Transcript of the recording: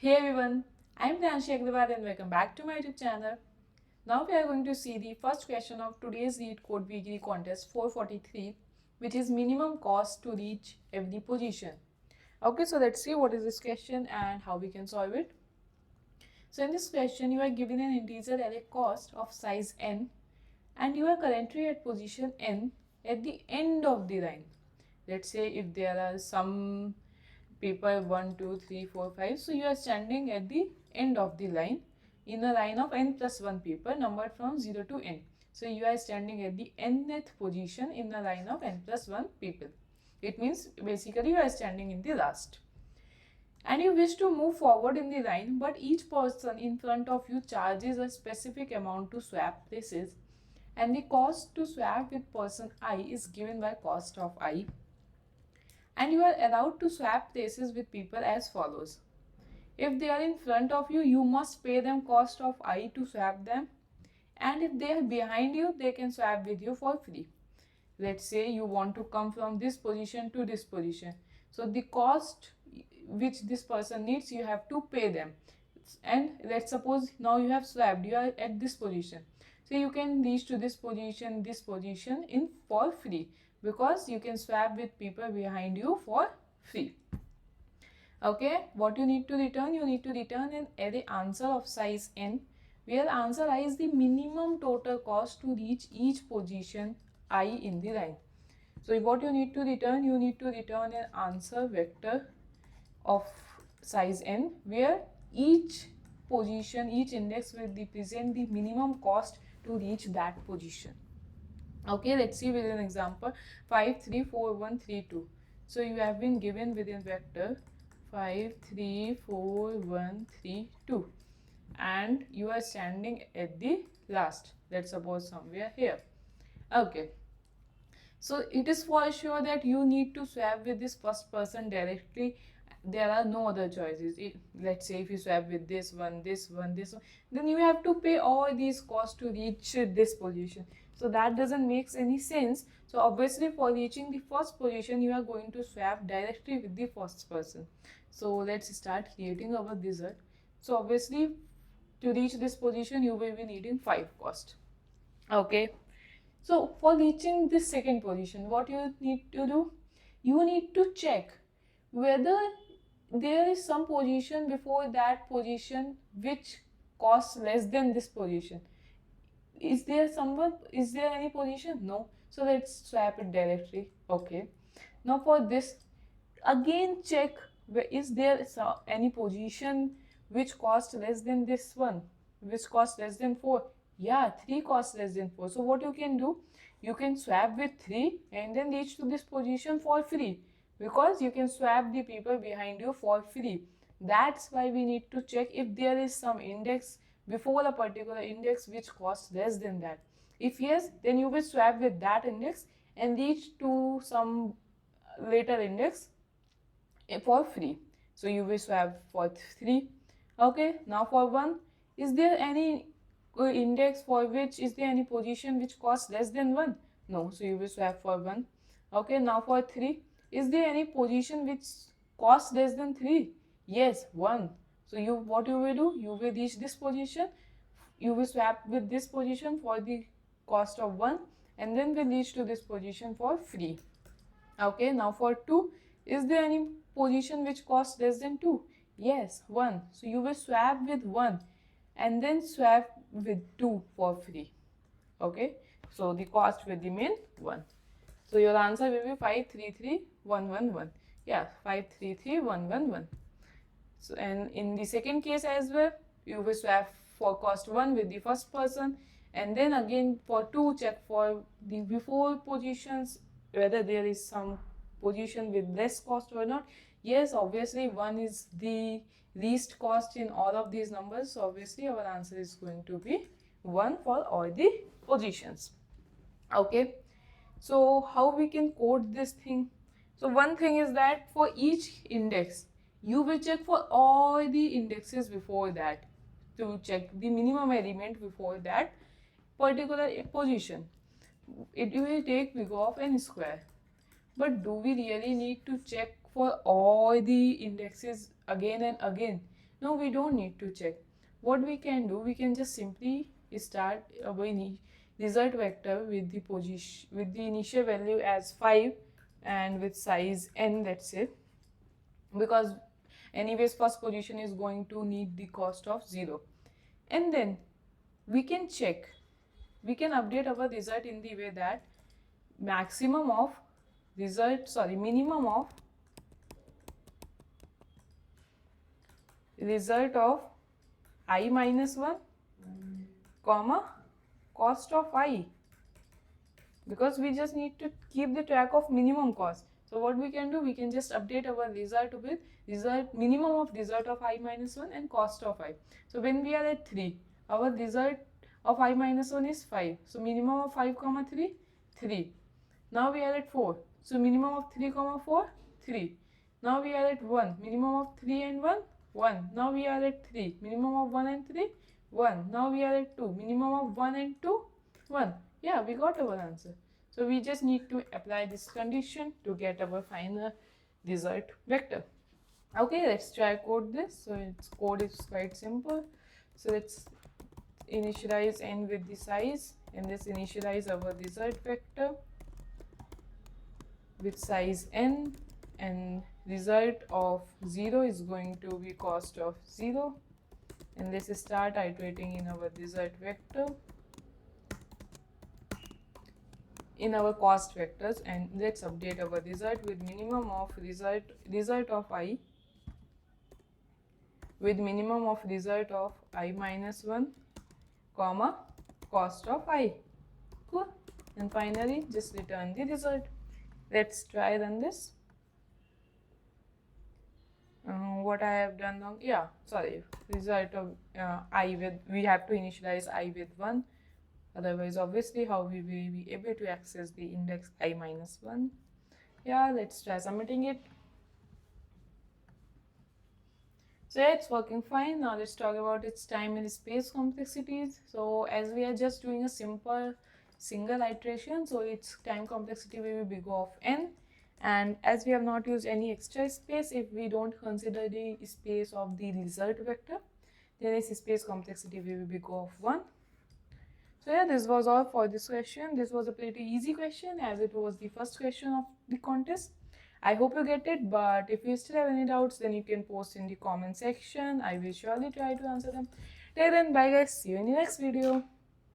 Hey everyone, I am Pranshi Agrawal and welcome back to my YouTube channel. Now we are going to see the first question of today's Leetcode weekly contest 443, which is minimum cost to reach every position. Okay, so let's see what is this question and how we can solve it. So in this question, you are given an integer array cost of size n and you are currently at position n at the end of the line. Let's say if there are some paper 1, 2, 3, 4, 5. So you are standing at the end of the line in a line of n plus 1 paper numbered from 0 to n. So you are standing at the nth position in the line of n plus 1 people. It means basically you are standing in the last. And you wish to move forward in the line, but each person in front of you charges a specific amount to swap places, and the cost to swap with person I is given by cost of I, and you are allowed to swap places with people as follows. If they are in front of you, you must pay them cost of I to swap them, and if they are behind you, they can swap with you for free. Let's say you want to come from this position to this position, so the cost which this person needs, you have to pay them. And let's suppose now you have swapped, you are at this position, so you can reach to this position in for free, because you can swap with people behind you for free. Okay, what you need to return? You need to return an array answer of size n, where answer I is the minimum total cost to reach each position I in the line. So what you need to return? You need to return an answer vector of size n, where each position, each index will represent the minimum cost to reach that position. Okay, let's see with an example. 5, 3, 4, 1, 3, 2. So you have been given within vector 5, 3, 4, 1, 3, 2, and you are standing at the last. Let's suppose somewhere here. Okay, so it is for sure that you need to swap with this first person directly. There are no other choices. Let's say if you swap with this one, then you have to pay all these costs to reach this position. So that doesn't make any sense. So obviously for reaching the first position, you are going to swap directly with the first person. So let's start creating our result. So obviously to reach this position, you will be needing 5 cost. Okay. So for reaching this second position, what you need to do? You need to check whether there is some position before that position which costs less than this position. Is there any position? No. So let's swap it directly. Okay. Now for this, again check is there any position which costs less than this one, which costs less than 4. Yeah, 3 costs less than 4. So what you can do, you can swap with 3 and then reach to this position for free, because you can swap the people behind you for free. That's why we need to check if there is some index before a particular index which costs less than that. If yes, then you will swap with that index and reach to some later index for free. So you will swap for 3. Okay, now for 1, is there any index for which, is there any position which costs less than 1? No, so you will swap for 1. Okay, now for 3, is there any position which costs less than 3? Yes, 1. So what you will do, you will reach this position, you will swap with this position for the cost of 1, and then will reach to this position for free. Okay, now for 2, is there any position which costs less than 2? Yes, 1. So you will swap with 1 and then swap with 2 for free. Okay, so the cost will remain 1. So your answer will be 5, 3, 3, 1, 1, 1. Yeah, 5, 3, 3, 1, 1, 1. So, and in the second case as well, you will swap for cost 1 with the first person, and then again for 2, check for the before positions whether there is some position with less cost or not. Yes, obviously 1 is the least cost in all of these numbers, so obviously our answer is going to be 1 for all the positions. Okay, so how we can code this thing? So one thing is that for each index, you will check for all the indexes before that to check the minimum element before that particular position. It will take big of n square. But do we really need to check for all the indexes again and again? No, we don't need to check. What we can do, we can just simply start our result vector with the position, with the initial value as 5 and with size n, let's say, because anyways first position is going to need the cost of 0. And then we can check, we can update our result in the way that minimum of result of I minus 1 comma cost of I, because we just need to keep the track of minimum cost. So what we can do, we can just update our result with minimum of result of I minus 1 and cost of I. So when we are at 3, our result of I minus 1 is 5. So minimum of 5 comma 3, 3. Now we are at 4. So minimum of 3 comma 4, 3. Now we are at 1. Minimum of 3 and 1, 1. Now we are at 3. Minimum of 1 and 3, 1. Now we are at 2. Minimum of 1 and 2, 1. Yeah, we got our answer. So we just need to apply this condition to get our final result vector. Okay, let's try code this. So its code is quite simple. So let's initialize n with the size, and let's initialize our result vector with size n, and result of 0 is going to be cost of 0. And let's start iterating in our result vector, in our cost vectors, and let's update our result with minimum of result of I with minimum of result of I minus 1 comma cost of I. Cool. And finally just return the result. Let's try run this. What I have done now, yeah, sorry, result of I with, we have to initialize I with 1, otherwise obviously how we will be able to access the index I minus 1. Yeah, let's try submitting it. So yeah, it's working fine. Now let's talk about its time and space complexities. So as we are just doing a simple single iteration, so its time complexity will be big of n, and as we have not used any extra space, if we don't consider the space of the result vector, then its space complexity will be big of 1. So yeah, this was all for this question. This was a pretty easy question as it was the first question of the contest. I hope you get it, but if you still have any doubts, then you can post in the comment section. I will surely try to answer them. Till then, bye guys, see you in the next video.